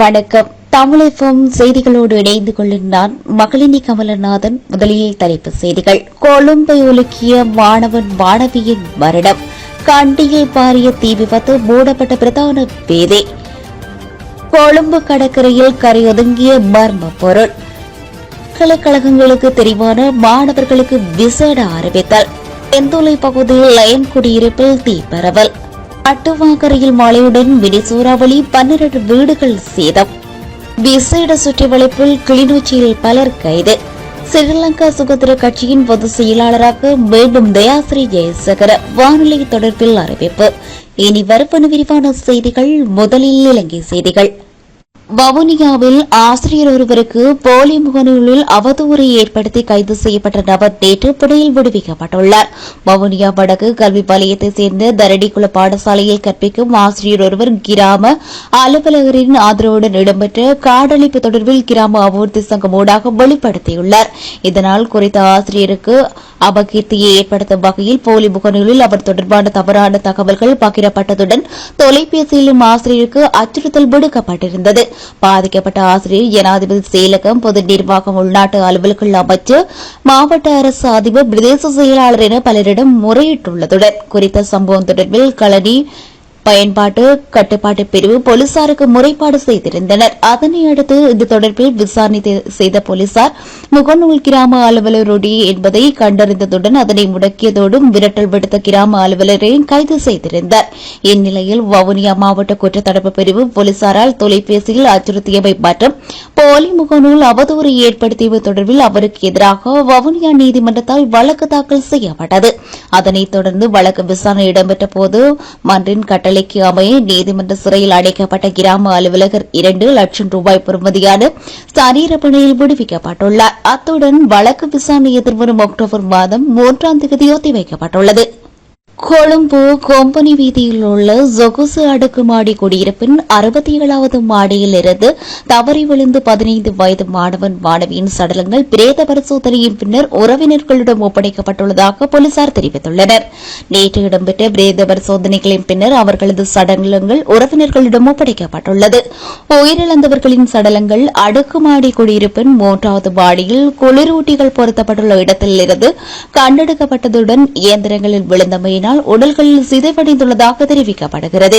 வணக்கம். தமிழகம் செய்திகளோடு இணைந்து கொள்ளும் நான் மகளினி கமலநாதன். முதலில் தலைப்புச் செய்திகள். கொழும்பை உலுக்கிய மாணவன் மாணவியின் மரணம். கண்டியில் பாரிய தீ விபத்து. மூடப்பட்ட பிரதான வீதி. கொழும்பு கடற்கரையில் கரையொதுங்கிய மர்ம பொருள். பல்கலைக்கழகங்களுக்கு தெரிவான மாணவர்களுக்கு விசேட அறிவித்தல். தென்தோலை பகுதியில் லயன் குடியிருப்பில் தீ பரவல். அட்டுவாங்கரையில் மழையுடன் மினி சூறாவளி. 12 வீடுகள் சேதம். விசேட சுற்றி வளைப்பில் கிளிநொச்சியில் பலர் கைது. ஸ்ரீலங்கா சுதந்திர கட்சியின் பொதுச் செயலாளராக மீண்டும் தயாஸ்ரீ ஜெயசேகர வானொலி தொடர்பில் அறிவிப்பு. இனி வருவன விரிவான செய்திகள். முதலில் இலங்கை செய்திகள். வவுனியாவில் ஆசிரியர் ஒருவருக்கு போலி முகநூலில் அவதூறை ஏற்படுத்தி கைது செய்யப்பட்ட நபர் நேற்று பிணையில் விடுவிக்கப்பட்டுள்ளார். வவுனியா வடக்கு கல்வி வலயத்தைச் சேர்ந்த தரடிக்குள பாடசாலையில் கற்பிக்கும் ஆசிரியர் ஒருவர் கிராம அலுவலகரின் ஆதரவுடன் இடம்பெற்ற காடழிப்பு தொடர்பில் கிராம அபிவிருத்தி சங்கம் ஊடாக வெளிப்படுத்தியுள்ளார். இதனால் குறித்த ஆசிரியருக்கு அபகீர்த்தியை ஏற்படுத்தும் வகையில் போலி முகநூலில் அவர் தொடர்பான தவறான தகவல்கள் பகிரப்பட்டதுடன் தொலைபேசியிலும் ஆசிரியருக்கு அச்சுறுத்தல் விடுக்கப்பட்டிருந்தது. பாதிக்கப்பட்ட ஆசிரியர் ஜனாதிபதி செயலகம், பொது நிர்வாகம், உள்நாட்டு அலுவல்கள் அமைச்சு, மாவட்ட அரசு அதிபர், பிரதேச செயலாளர் என பலரிடம் முறையிட்டுள்ளதுடன் குறித்த சம்பவம் தொடர்பில் களனி பயன்பாட்டு கட்டுப்பாட்டு பிரிவு போலீசாருக்கு முறைப்பாடு செய்திருந்தனர். அதனையடுத்து இது தொடர்பில் விசாரணை செய்த போலீசார் முகநூல் கிராம அலுவலருடைய என்பதை கண்டறிந்ததுடன் அதனை முடக்கியதோடு மிரட்டல் விடுத்த கிராம அலுவலரையும் கைது செய்திருந்தார். இந்நிலையில் வவுனியா மாவட்ட குற்றத்தடுப்பு பிரிவு போலீசாரால் தொலைபேசியில் அச்சுறுத்தியவை மற்றும் போலி முகநூல் அவதூறு ஏற்படுத்தியவை தொடர்பில் அவருக்கு எதிராக வவுனியா நீதிமன்றத்தால் வழக்கு தாக்கல் செய்யப்பட்டது. அதனைத் தொடர்ந்து வழக்கு விசாரணை இடம்பெற்ற போது மன்றின் கட்டளைக்கு அமைய நீதிமன்ற சிறையில் அடைக்கப்பட்ட கிராம அலுவலகர் 2 லட்சம் ரூபாய் பெறுமதியான சரீர பிணையில் விடுவிக்கப்பட்டுள்ளார். அத்துடன் வழக்கு விசாரணை எதிர்வரும் அக்டோபர் மாதம் 3ஆம் தேதி ஒத்திவைக்கப்பட்டுள்ளது. கொழும்பு கொம்பனி வீதியில் உள்ள சொகுசு அடுக்குமாடி குடியிருப்பின் 67வது மாடியில் இருந்து தவறி விழுந்து 15 வயது மாணவன் மாணவியின் சடலங்கள் பிரேத பரிசோதனையின் பின்னர் உறவினர்களிடம் ஒப்படைக்கப்பட்டுள்ளதாக போலீசார் தெரிவித்துள்ளனர். நேற்று இடம்பெற்ற பிரேத பரிசோதனைகளின் பின்னர் அவர்களது சடலங்கள் உறவினர்களிடம் ஒப்படைக்கப்பட்டுள்ளது. உயிரிழந்தவர்களின் சடலங்கள் அடுக்குமாடி குடியிருப்பின் 3வது மாடியில் குளிரூட்டிகள் பொருத்தப்பட்டுள்ள இடத்தில் இருந்து கண்டெடுக்கப்பட்டதுடன் இயந்திரங்களில் விழுந்தமையினால் உடல்கள் சிதைவடைந்துள்ளதாக தெரிவிக்கப்படுகிறது.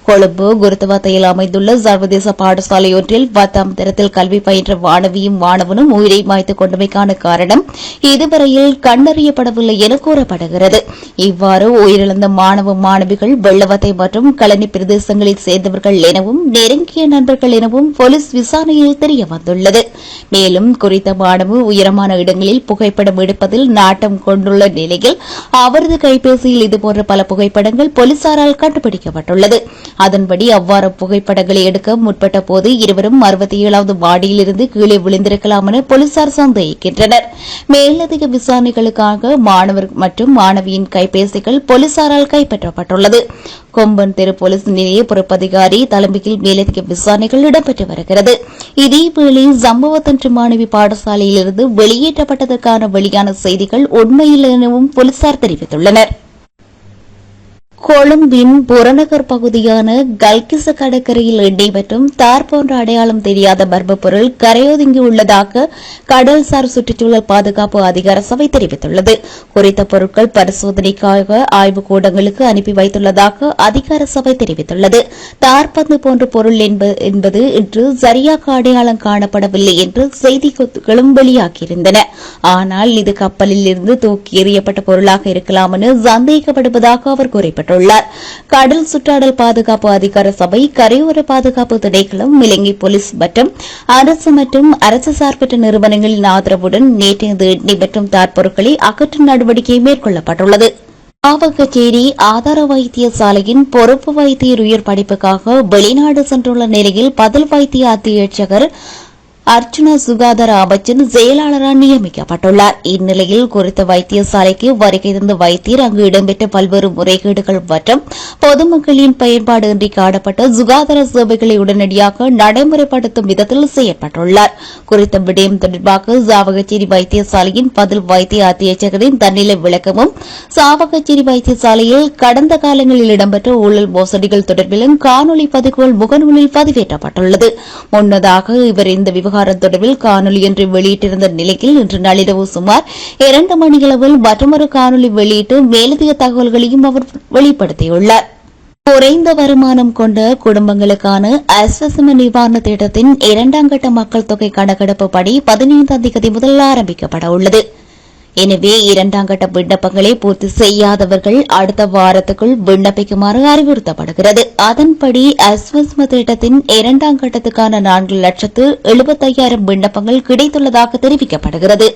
கொழும்பு குருத்துவத்தையில் அமைந்துள்ள சர்வதேச பாடசாலை ஒன்றில் 10ஆம் தரத்தில் கல்வி பயின்ற மாணவியும் மாணவனும் உயிரை மாய்த்துக் கொண்டமைக்கான காரணம் இதுவரையில் கண்டறியப்படவில்லை என கூறப்படுகிறது. இவ்வாறு உயிரிழந்த மாணவ மாணவிகள் வெள்ளவத்தை மற்றும் களனி பிரதேசங்களில் சேர்ந்தவர்கள் எனவும் நெருங்கிய நண்பர்கள் எனவும் போலீஸ் விசாரணையில் தெரியவந்துள்ளது. மேலும் குறித்த மாணவ உயரமான இடங்களில் புகைப்படம் எடுப்பதில் நாட்டம் கொண்டுள்ள நிலையில் அவரது கைபேசியில் இதுபோன்ற பல புகைப்படங்கள் போலீசாரால் கண்டுபிடிக்கப்பட்டுள்ளது. அதன்படி அவ்வாறு புகைப்படங்களை எடுக்க முற்பட்ட போது இருவரும் 67வது மாடியிலிருந்து கீழே விழுந்திருக்கலாம் என போலீசார் சந்தேகிக்கின்றனர். மேலதிக விசாரணைகளுக்காக மாணவர் மற்றும் மாணவியின் கைபேசிகள் போலீசாரால் கைப்பற்றப்பட்டுள்ளது. கொம்பன் தெரு போலீஸ் நிலைய பொறுப்பதிகாரி தலைமையில் மேலதிக விசாரணைகள் இடம்பெற்று வருகிறது. இதேவேளை சம்பவத்தன்று மாணவி பாடசாலையிலிருந்து வெளியேற்றப்பட்டதற்கான வெளியான செய்திகள் உண்மையில் எனவும் போலீசார் தெரிவித்துள்ளனர். கொழும்பின் புறநகர் பகுதியான கல்கிச கடற்கரையில் எண்ணெய் மற்றும் தார் போன்ற அடையாளம் தெரியாத மர்ம பொருள் கரையொதுங்கியுள்ளதாக கடல்சார் சுற்றுச்சூழல் பாதுகாப்பு அதிகார சபை தெரிவித்துள்ளது. குறித்த பொருட்கள் பரிசோதனைக்காக ஆய்வுக் கூடங்களுக்கு அனுப்பி வைத்துள்ளதாக அதிகார சபை தெரிவித்துள்ளது. தார்பந்து போன்ற பொருள் என்பது இன்று சரியாக அடையாளம் காணப்படவில்லை என்று செய்திகளும் வெளியாகியிருந்தன. ஆனால் இது கப்பலில் இருந்து தூக்கி எறியப்பட்ட பொருளாக இருக்கலாம் என சந்தேகப்படுவதாக அவர் குறிப்பிட்டார். கடல் சுற்றாடல் பாதுகாப்பு அதிகார சபை, கரையோர பாதுகாப்பு திணைக்களம், இலங்கை போலீஸ் மற்றும் அரசு மற்றும் அரசு சார்பற்ற நிறுவனங்களின் ஆதரவுடன் நேற்று எண்ணெய் மற்றும் தார் பொருட்களை அகற்றும் நடவடிக்கை மேற்கொள்ளப்பட்டுள்ளது. ஆவகச்சேரி ஆதார வைத்தியசாலையின் பொறுப்பு வைத்தியர் உயர் படிப்புக்காக வெளிநாடு சென்றுள்ள நிலையில் பதில் வைத்திய அத்தியட்சகர் அர்ச்சுனா சுகாதார அமைச்சின் செயலாளராக நியமிக்கப்பட்டுள்ளார். இந்நிலையில் குறித்த வைத்தியசாலைக்கு வருகை தந்த வைத்தியர் அங்கு இடம்பெற்ற பல்வேறு முறைகேடுகள் மற்றும் பொதுமக்களின் பயன்பாடின்றி காணப்பட்ட சுகாதார சேவைகளை உடனடியாக நடைமுறைப்படுத்தும் விதத்தில் செயற்பட்டுள்ளார். குறித்த விடயம் தொடர்பாக சாவகச்சேரி வைத்தியசாலையின் பதில் வைத்திய அத்தியட்சகரின் தன்னிலை விளக்கமும் சாவகச்சேரி வைத்தியசாலையில் கடந்த காலங்களில் இடம்பெற்ற ஊழல் மோசடிகள் தொடர்பிலும் காணொலி பதிவுகள் முகநூலில் பதிவேற்றப்பட்டுள்ளது. முன்னதாக இவர் இந்த விவகாரம் தொடர்பில் காணொலி ஒன்றை வெளியிட்டிருந்த நிலையில் இன்று நள்ளிரவு சுமார் 2 மணியளவில் மற்றொரு காணொலி வெளியிட்டு மேலதிக தகவல்களையும் அவர் வெளிப்படுத்தியுள்ளார். குறைந்த வருமானம் கொண்ட குடும்பங்களுக்கான அஸ்வசம நிவாரண திட்டத்தின் 2ஆம் கட்ட மக்கள் தொகை கணக்கெடுப்பு பணி 15ஆம் தேதி முதல் ஆரம்பிக்கப்பட உள்ளது. எனவே 2ஆம் கட்ட விண்ணப்பங்களை பூர்த்தி செய்யாதவர்கள் அடுத்த வாரத்துக்குள் விண்ணப்பிக்குமாறு அறிவுறுத்தப்படுகிறது. அதன்படி அஸ்வஸ்ம திட்டத்தின் 2ஆம் கட்டத்துக்கான 4,75,000 விண்ணப்பங்கள் கிடைத்துள்ளதாக தெரிவிக்கப்படுகிறது.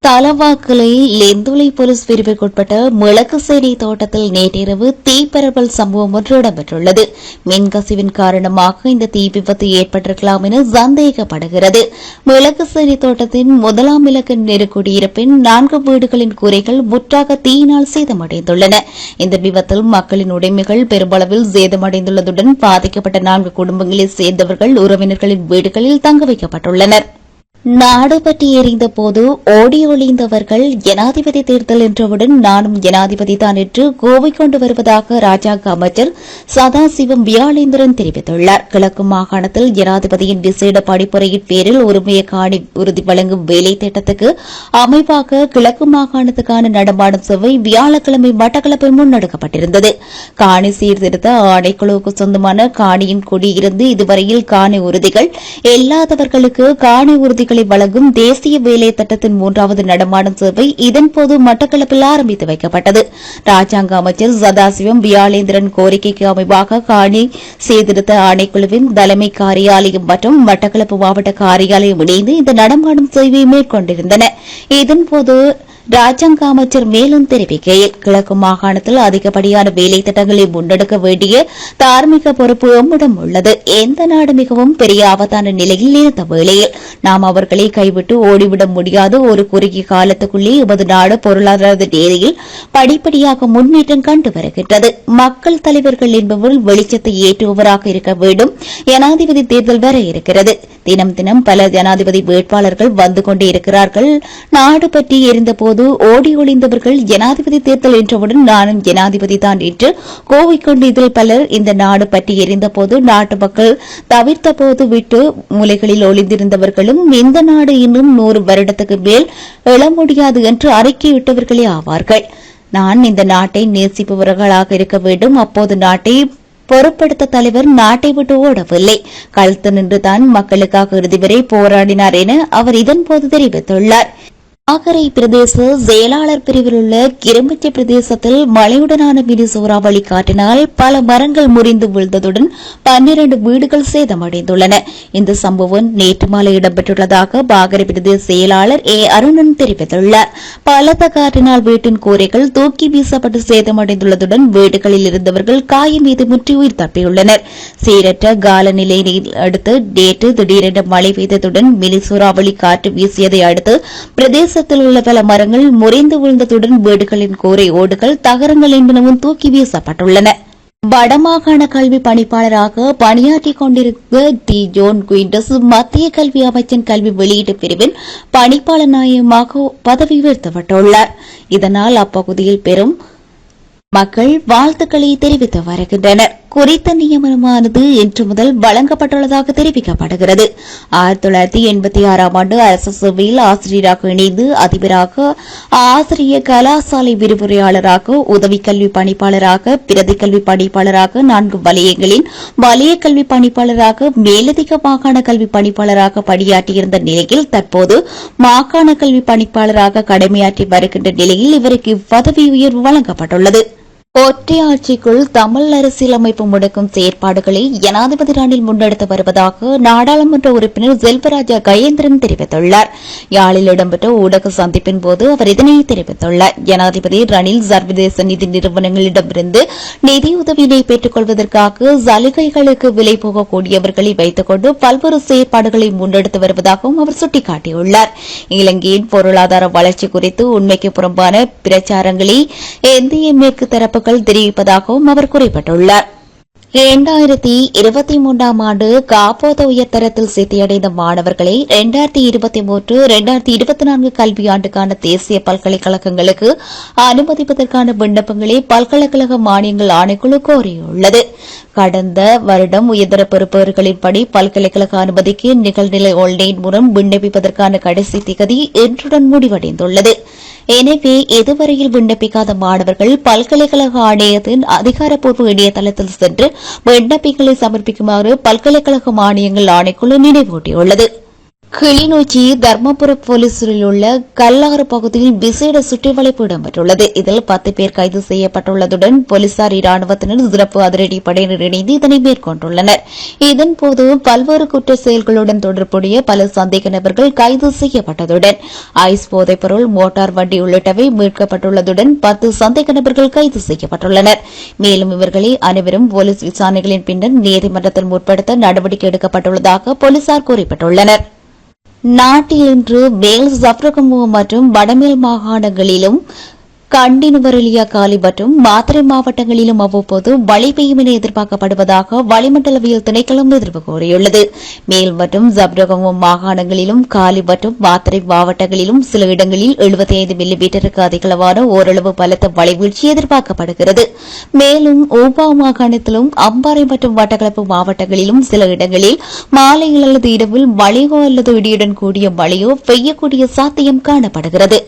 தலவாக்கலை லெந்துளை போலீஸ் பிரிவுக்குட்பட்ட மிளகுசேரி தோட்டத்தில் நேற்றிரவு தீப்பரவல் சம்பவம் ஒன்று இடம்பெற்றுள்ளது. மின்கசிவின் காரணமாக இந்த தீ விபத்து ஏற்பட்டிருக்கலாம் என சந்தேகப்படுகிறது. மிளகுசேரி தோட்டத்தின் 1ஆம் இலக்க நெருக்குடியிருப்பின் 4 வீடுகளின் கூரைகள் முற்றாக தீயினால் சேதமடைந்துள்ளன. இந்த விபத்தில் மக்களின் உடைமைகள் பெருமளவில் சேதமடைந்துள்ளதுடன் பாதிக்கப்பட்ட 4 குடும்பங்களைச் சேர்ந்தவர்கள் உறவினர்களின் வீடுகளில் தங்க வைக்கப்பட்டுள்ளனர். நாடு பற்றி எறிந்தபோது ஓடி ஒளிந்தவர்கள் ஜனாதிபதி தேர்தல் என்றவுடன் நானும் ஜனாதிபதி தான் என்று கோவிக்கொண்டு வருவதாக ராஜாங்க அமைச்சர் சதாசிவம் வியாழேந்திரன் தெரிவித்துள்ளார். கிழக்கு மாகாணத்தில் ஜனாதிபதியின் விசேட படிப்புரையின் பேரில் உரிமையை காணி உறுதி வழங்கும் வேலை திட்டத்துக்கு அமைவாக கிழக்கு மாகாணத்துக்கான நடமாடும் சேவை வியாழக்கிழமை மட்டக்களப்பில் முன்னெடுக்கப்பட்டிருந்தது. காணி சீர்திருத்த ஆணைக்குழுவுக்கு சொந்தமான காணியின் குடியிருந்து இதுவரையில் காணி உறுதிகள் இல்லாதவர்களுக்கு காணி உறுதிகள் வழங்கும் தேசிய வேலை திட்டத்தின் 3வது நடமாடும் சேவை இதன்போது மட்டக்களப்பில் ஆரம்பித்து வைக்கப்பட்டது. ராஜாங்க அமைச்சர் சதாசிவம் வியாழேந்திரன் கோரிக்கைக்கு அமைவாக காணி சீர்திருத்த ஆணைக்குழுவின் தலைமை காரியாலயம் மற்றும் மட்டக்களப்பு மாவட்ட காரியாலயம் இணைந்து இந்த நடமாடும் சேவையை மேற்கொண்டிருந்தன. இதன்போது ராஜாங்க அமைச்சர் மேலும் தெரிவிக்கையில் கிழக்கு மாகாணத்தில் அதிகப்படியான வேலை திட்டங்களை முன்னெடுக்க வேண்டிய தார்மீக பொறுப்பு எம்மிடம் உள்ளது. எந்த நாடு மிகவும் பெரிய ஆபத்தான நிலையில் இருந்த வேளையில் நாம் அவர்களை கைவிட்டு ஓடிவிட முடியாது. ஒரு குறுகிய காலத்துக்குள்ளே எமது நாடு பொருளாதார ரீதியில் படிப்படியாக முன்னேற்றம் கண்டு வருகின்றது. மக்கள் தலைவர்கள் என்பவர் வெளிச்சத்தை ஏற்றுபவராக இருக்க வேண்டும். ஜனாதிபதி தேர்தல் வர இருக்கிறது. தினம் தினம் பல ஜனாதிபதி வேட்பாளர்கள் வந்து கொண்டே இருக்கிறார்கள். நாடு பற்றி எரிந்தபோது ஓடி ஒளிந்தவர்கள் ஜனாதிபதி தேர்தல் என்றவுடன் நானும் ஜனாதிபதி தான் என்று கோவிக்கொண்டு இதில் பலர் இந்த நாடு பற்றி எரிந்தபோது நாட்டு மக்கள் தவிர்த்த போது விட்டு மூலைகளில் ஒளிந்திருந்தவர்களும் இந்த நாடு இன்னும் 100 வருடத்துக்கு மேல் எழ முடியாது என்று அறிக்கையிட்டவர்களே ஆவார்கள். நான் இந்த நாட்டை நேசிப்பவர்களாக இருக்க வேண்டும். அப்போது நாட்டை பொறுப்படுத்த தலைவர் நாட்டை விட்டு ஓடவில்லை, கழுத்து நின்றுதான் மக்களுக்காக இறுதி வரை போராடினார் என அவர் இதன்போது தெரிவித்துள்ளார். நாகரை பிரதேச செயலாளர் பிரிவில் உள்ள கிரம்பச்சை பிரதேசத்தில் மழையுடனான மினி சூறாவளி காற்றினால் பல மரங்கள் முறிந்து விழுந்ததுடன் 12 வீடுகள் சேதமடைந்துள்ளன. இந்த சம்பவம் நேற்று மாலை இடம்பெற்றுள்ளதாக பாகரை பிரதேச செயலாளர் அருணன் தெரிவித்துள்ளார். பலத்த காற்றினால் வீட்டின் கூரைகள் தூக்கி வீசப்பட்டு சேதமடைந்துள்ளதுடன் வீடுகளில் இருந்தவர்கள் காயம் மீது முற்றி உயிர் தப்பியுள்ளனர். சீரற்ற காலநிலையை அடுத்து நேற்று திடீரென மழை பெய்ததுடன் மினி சூறாவளி காற்று வீசியதை அடுத்து பிரதேச உள்ள பல மரங்கள் முறிந்து விழுந்ததுடன் வீடுகளின் கூரை ஓடுகள் தகரங்கள் என்பனவும் தூக்கி வீசப்பட்டுள்ளன. வடமாகாண கல்வி பணிப்பாளராக பணியாற்றிக் கொண்டிருந்த டி ஜோன் குயின்டஸ் மத்திய கல்வி அமைச்சின் கல்வி வெளியீட்டு பிரிவின் பணிப்பாளர் நாயகமாக பதவி உயர்த்தப்பட்டுள்ளார். இதனால் அப்பகுதியில் பெரும் மக்கள் வாழ்த்துக்களை தெரிவித்து வருகின்றனர். குறித்த நியமனமானது இன்று முதல் வழங்கப்பட்டுள்ளதாக தெரிவிக்கப்படுகிறது. 1986ஆம் ஆண்டு அரசு சேவையில் ஆசிரியராக இணைந்து அதிபராக, ஆசிரியர் கலாசாலை விரிவுரையாளராக, உதவி கல்வி பணிப்பாளராக, பிரதி கல்வி பணிப்பாளராக, 4 வலயங்களின் வலய கல்வி பணிப்பாளராக, மேலதிக மாகாண கல்வி பணிப்பாளராக பணியாற்றியிருந்த நிலையில் தற்போது மாகாண கல்வி பணிப்பாளராக கடமையாற்றி வருகின்ற நிலையில் இவருக்கு பதவி உயர்வு வழங்கப்பட்டுள்ளது. ஒற்றையாட்சிக்குள் தமிழ் அரசியலமைப்பு முடக்கும் செயற்பாடுகளை ஜனாதிபதி ரணில் முன்னெடுத்து வருவதாக நாடாளுமன்ற உறுப்பினர் செல்வராஜா கயேந்திரன் தெரிவித்துள்ளார். யாழில் இடம்பெற்ற ஊடக சந்திப்பின் போது அவர் இதனை தெரிவித்துள்ளார். ஜனாதிபதி ரணில் சர்வதேச நிதி நிறுவனங்களிடமிருந்து நிதியுதவியினை பெற்றுக் கொள்வதற்காக சலுகைகளுக்கு விலை போகக்கூடியவர்களை வைத்துக் கொண்டு பல்வேறு செயற்பாடுகளை முன்னெடுத்து வருவதாகவும் அவர் சுட்டிக்காட்டியுள்ளார். இலங்கையின் பொருளாதார வளர்ச்சி குறித்து உண்மைக்கு புறம்பான பிரச்சாரங்களை இந்திய மேற்கு தரப்பு தெரிவிப்பதாகவும் அவர் குறிப்பிட்டுள்ளார். 2023ஆம் ஆண்டு காப்போத உயர்தரத்தில் சித்தியடைந்த மாணவர்களை 2023-2024 கல்வியாண்டுக்கான தேசிய பல்கலைக்கழகங்களுக்கு அனுமதிப்பதற்கான விண்ணப்பங்களை பல்கலைக்கழக மானியங்கள் ஆணைக்குழு கோரியுள்ளது. கடந்த வருடம் உயர்தர பெறுபவர்களின்படி பல்கலைக்கழக அனுமதிக்கு நிகழ்நிலை ஆன்லைன் மூலம் விண்ணப்பிப்பதற்கான கடைசி திகதி இன்றுடன் முடிவடைந்துள்ளது. எனவே இதுவரையில் விண்ணப்பிக்காத மாணவர்கள் பல்கலைக்கழக ஆணையத்தின் அதிகாரப்பூர்வ இணையதளத்தில் சென்று விண்ணப்பங்களை சமர்ப்பிக்குமாறு பல்கலைக்கழக மானியங்கள் ஆணைக்குழு நினைவூட்டியுள்ளது. கிளிநொச்சி தர்மபுர போலீசில் உள்ள கல்லாறு பகுதியில் விசேட சுற்றிவளைப்பு இடம்பெற்றுள்ளது. இதில் 10 பேர் கைது செய்யப்பட்டுள்ளதுடன் போலீசார் இராணுவத்தினர் சிறப்பு அதிரடி படையினர் இணைந்து இதனை மேற்கொண்டுள்ளனர். இதன்போது பல்வேறு குற்ற செயல்களுடன் தொடர்புடைய பல சந்தேக நபர்கள் கைது செய்யப்பட்டதுடன் ஐஸ் போதைப்பொருள், மோட்டார் வண்டி உள்ளிட்டவை மீட்கப்பட்டுள்ளதுடன் 10 சந்தேக நபர்கள் கைது செய்யப்பட்டுள்ளனர். மேலும் இவர்களை அனைவரும் போலீஸ் விசாரணைகளின் பின்னர் நீதிமன்றத்தில் முற்படுத்த நடவடிக்கை எடுக்கப்பட்டுள்ளதாக போலீசார் குறிப்பிட்டுள்ளனர். நாட்டில் இன்று மேல் சப்ரகமு மற்றும் வடமேல் மாகாணங்களிலும் கண்டி, நுவரெலியா, காலி மற்றும் மாத்தறை மாவட்டங்களிலும் அவ்வப்போது மழை பெய்யும் என எதிர்பார்க்கப்படுவதாக வளிமண்டலவியல் திணைக்களம் எதிர்ப்பு கூறியுள்ளது. மேல் மற்றும் சப்ரகமு மாகாணங்களிலும் காலி மற்றும் மாத்தறை மாவட்டங்களிலும் சில இடங்களில் 75 மில்லிமீட்டருக்கு அதிகளவான ஓரளவு பலத்த மழை வீழ்ச்சி எதிர்பார்க்கப்படுகிறது. மேலும் ஊபா மாகாணத்திலும் அம்பாறை மற்றும் வட்டக்களப்பு மாவட்டங்களிலும் சில இடங்களில் மாலையில் அல்லது இரவில் மழையோ அல்லது இடியுடன் கூடிய மழையோ பெய்யக்கூடிய சாத்தியம் காணப்படுகிறது.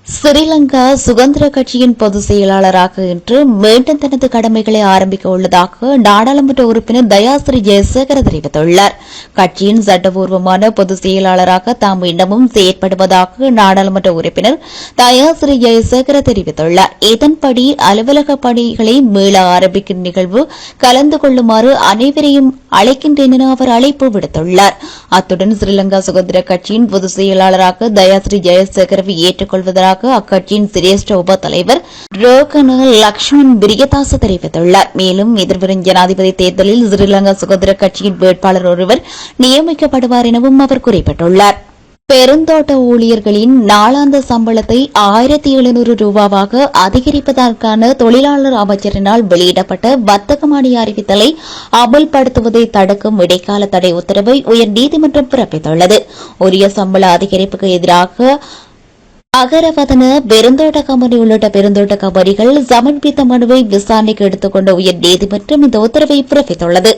ஸ்ரீலங்கா சுதந்திர கட்சியின் பொதுச் செயலாளராக இன்று மீண்டும் தனது கடமைகளை ஆரம்பிக்க உள்ளதாக நாடாளுமன்ற உறுப்பினர் தயாஸ்ரீ ஜெயசேகர தெரிவித்துள்ளார். கட்சியின் சட்டப்பூர்வமான பொதுச் செயலாளராக தாம் இன்னமும் செயற்படுவதாக நாடாளுமன்ற உறுப்பினர் தயாஸ்ரீ ஜெயசேகர தெரிவித்துள்ளார். இதன்படி அலுவலக பணிகளை மீள ஆரம்பிக்கும் நிகழ்வு கலந்து கொள்ளுமாறு அனைவரையும் அழைக்கின்றேன் என அவர் அழைப்பு விடுத்துள்ளார். அத்துடன் ஸ்ரீலங்கா சுதந்திர கட்சியின் பொதுச் செயலாளராக தயாஸ்ரீ ஜெயசேகரவை ஏற்றுக் கொள்வதாக அக்கட்சியின் சிரேஷ்ட உப தலைவர் ரோகன லக்ஷ்மண் பிரியதாச தெரிவித்துள்ளார். மேலும் எதிர்வரும் ஜனாதிபதி தேர்தலில் ஸ்ரீலங்கா சுதந்திர கட்சியின் வேட்பாளர் ஒருவர் நியமிக்கப்படுவார் எனவும் அவர் குறிப்பிட்டுள்ளார். பெருந்தோட்ட ஊழியர்களின் நாளாந்த சம்பளத்தை 1700 ரூபாவாக அதிகரிப்பதற்கான தொழிலாளர் அமைச்சரினால் வெளியிடப்பட்ட வர்த்தகமானி அறிவித்தலை அமல்படுத்துவதை தடுக்கும் இடைக்கால தடை உத்தரவை உயர்நீதிமன்றம் பிறப்பித்துள்ளது. உரிய சம்பள அதிகரிப்புக்கு எதிராக அகரவதன பெருந்தோட்ட கம்பெனி உள்ளிட்ட பெருந்தோட்ட கம்பெனிகள் சமர்ப்பித்த மனுவை விசாரணைக்கு எடுத்துக்கொண்ட உயர்நீதிமன்றம் இந்த உத்தரவை பிறப்பித்துள்ளது.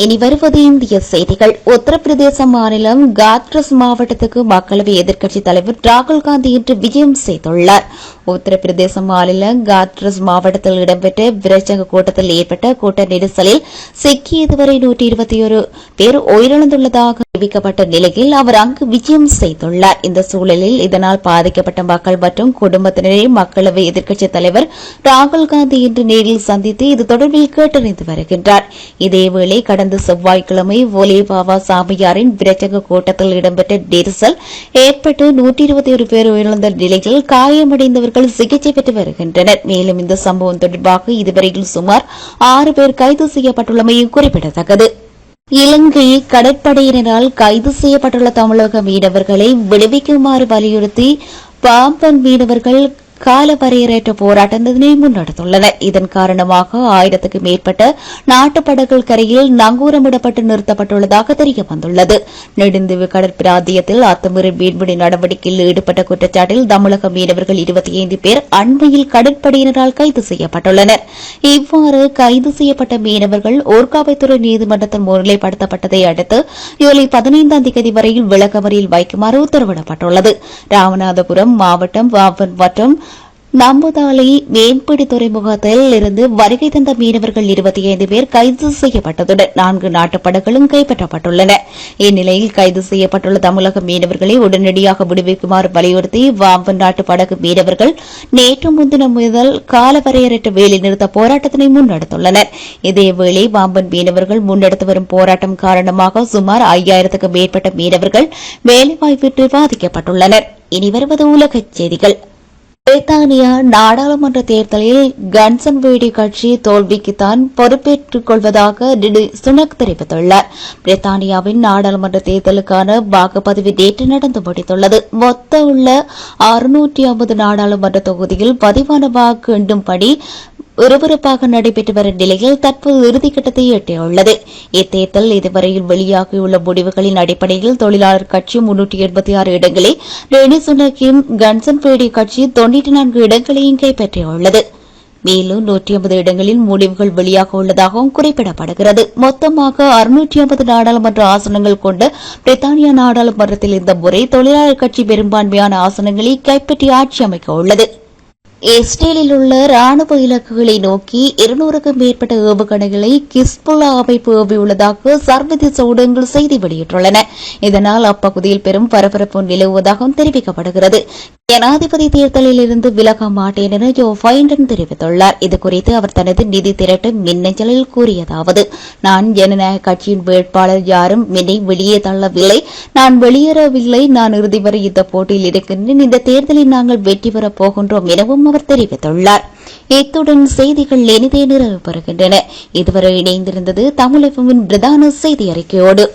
இனி வருவது இந்திய செய்திகள். உத்தரப்பிரதேச மாநிலம் காத்ரஸ் மாவட்டத்துக்கு மக்களவை எதிர்க்கட்சித் தலைவர் ராகுல் காந்தி இன்று விஜயம் செய்துள்ளார். உத்தரப்பிரதேச மாநிலம் காத்ரஸ் மாவட்டத்தில் இடம்பெற்ற பிரச்சக கூட்டத்தில் ஏற்பட்ட கூட்ட நெரிசலில் சிக்கிய இதுவரை 121 பேர் உயிரிழந்துள்ளதாக தெரிவிக்கப்பட்ட நிலையில் அவர் அங்கு விஜயம் செய்துள்ளார். இந்த சூழலில் இதனால் பாதிக்கப்பட்ட மக்கள் மற்றும் குடும்பத்தினரை மக்களவை எதிர்க்கட்சித் தலைவர் ராகுல் காந்தி இன்று நேரில் சந்தித்து இது தொடர்பில் கேட்டறிந்து வருகின்றார். இதேவேளை கடந்த செவ்வாய்க்கிழமை ஒலேபாவா சாமியாரின் பிரச்சக கூட்டத்தில் இடம்பெற்ற நெரிசல் ஏற்பட்டு 121 பேர் உயிரிழந்த நிலையில் காயமடைந்தவர்கள் சிகிச்சை பெற்று வருகின்றனர். மேலும் இந்த சம்பவம் தொடர்பாக இதுவரையில் சுமார் 6 பேர் கைது செய்யப்பட்டுள்ளமையும் குறிப்பிடத்தக்கது. இலங்கை கடற்படையினரால் கைது செய்யப்பட்டுள்ள தமிழக மீனவர்களை விடுவிக்குமாறு வலியுறுத்தி பாம்பன் மீனவர்கள் காலவரையறையற்ற போராட்டத்தினை முன்னெடுத்துள்ளனர். இதன் காரணமாக 1000க்கும் மேற்பட்ட நாட்டுப்படகுகள் கரையில் நங்கூரமிடப்பட்டு நிறுத்தப்பட்டுள்ளதாக தெரியவந்துள்ளது. நெடுந்தீவு கடற்பிராந்தியத்தில் அத்துமீறி மீன்பிடி நடவடிக்கையில் ஈடுபட்ட குற்றச்சாட்டில் தமிழக மீனவர்கள் 25 பேர் அண்மையில் கடற்படையினரால் கைது செய்யப்பட்டுள்ளனர். இவ்வாறு கைது செய்யப்பட்ட மீனவர்கள் ஓர்காவைத்துறை நீதிமன்றத்தில் முன்னிலைப்படுத்தப்பட்டதை அடுத்து ஜூலை 15ஆம் தேதி வரையில் விளக்கமறியல் வைக்குமாறு உத்தரவிடப்பட்டுள்ளது. ராமநாதபுரம் மாவட்டம் வாவன் மற்றும் நம்புதாளி மீன்பிடி துறைமுகத்தில் இருந்து வருகை தந்த மீனவர்கள் 25 பேர் கைது செய்யப்பட்டதுடன் 4 நாட்டுப்படகுகளும் கைப்பற்றப்பட்டுள்ளன. இந்நிலையில் கைது செய்யப்பட்டுள்ள தமிழக மீனவர்களை உடனடியாக விடுவிக்குமாறு வலியுறுத்தி வாம்பன் நாட்டு படகு மீனவர்கள் நேற்று முன்தினம் முதல் காலவரையற்ற வேலைநிறுத்த போராட்டத்தினை முன்னெடுத்துள்ளனர். இதேவேளை வாம்பன் மீனவர்கள் முன்னெடுத்து வரும் போராட்டம் காரணமாக சுமார் 5000க்கும் மேற்பட்ட மீனவர்கள் வேலைவாய்ப்பின்றி பாதிக்கப்பட்டுள்ளனர். இனி வருவது உலகச் செய்திகள். பிரித்தானியா நாடாளுமன்ற தேர்தலில் கன்சர்வேட்டிவ் கட்சி தோல்விக்குத்தான் பொறுப்பேற்றுக் கொள்வதாக ரிஷி சுனக் தெரிவித்துள்ளார். பிரித்தானியாவின் நாடாளுமன்ற தேர்தலுக்கான வாக்குப்பதிவு நேற்று நடந்து முடித்துள்ளது. மொத்த உள்ள 650 நாடாளுமன்ற தொகுதியில் பதிவான வாக்கு எண்ணும்படி விறுவிறுப்பாக நடைபெற்று வரும் நிலையில் தற்போது இறுதிக்கட்டத்தை எட்டியுள்ளது. இத்தேர்தல் இதுவரையில் வெளியாகியுள்ள முடிவுகளின் அடிப்படையில் தொழிலாளர் கட்சி 386 இடங்களை, ரிஷி சுனக்கின் கன்சர்வேட்டிவ் கட்சி 94 இடங்களையும் கைப்பற்றியுள்ளது. மேலும் 150 இடங்களில் முடிவுகள் வெளியாக உள்ளதாகவும் குறிப்பிடப்படுகிறது. மொத்தமாக 650 நாடாளுமன்ற ஆசனங்கள் கொண்ட பிரித்தானியா நாடாளுமன்றத்தில் இந்த முறை தொழிலாளர் கட்சி பெரும்பான்மையான ஆசனங்களை கைப்பற்றி ஆட்சி அமைக்க உள்ளது. இஸ்ரேலில் உள்ள ராணுவ இலக்குகளை நோக்கி 200க்கும் மேற்பட்ட ஏவுகணைகளை ஹிஸ்புல்லா அமைப்பு ஏவியுள்ளதாக சர்வதேச ஊடகங்கள் செய்தி வெளியிட்டுள்ளன. இதனால் அப்பகுதியில் பெரும் பரபரப்பு நிலவுவதாகவும் தெரிவிக்கப்படுகிறது. ஜனாதிபதி தேர்தலில் இருந்து விலக மாட்டேன் என ஜோ பைடன் தெரிவித்துள்ளார். இதுகுறித்து அவர் தனது நிதி திரட்டு மின்னஞ்சலில் கூறியதாவது: நான் ஜனநாயக கட்சியின் வேட்பாளர் யாரும் என்னை வெளியே தள்ளவில்லை, நான் வெளியேறவில்லை, நான் இறுதி வரை இந்த போட்டியில் இருக்கின்றேன், இந்த தேர்தலில் நாங்கள் வெற்றி பெறப் போகின்றோம் எனவும் அவர் தெரிவித்துள்ளார். இத்துடன் செய்திகள் இனிதே நிறைவு பெறுகின்றன. இதுவரை இணைந்திருந்தது தமிழகத்தின் பிரதான செய்தி அறிக்கையோடு.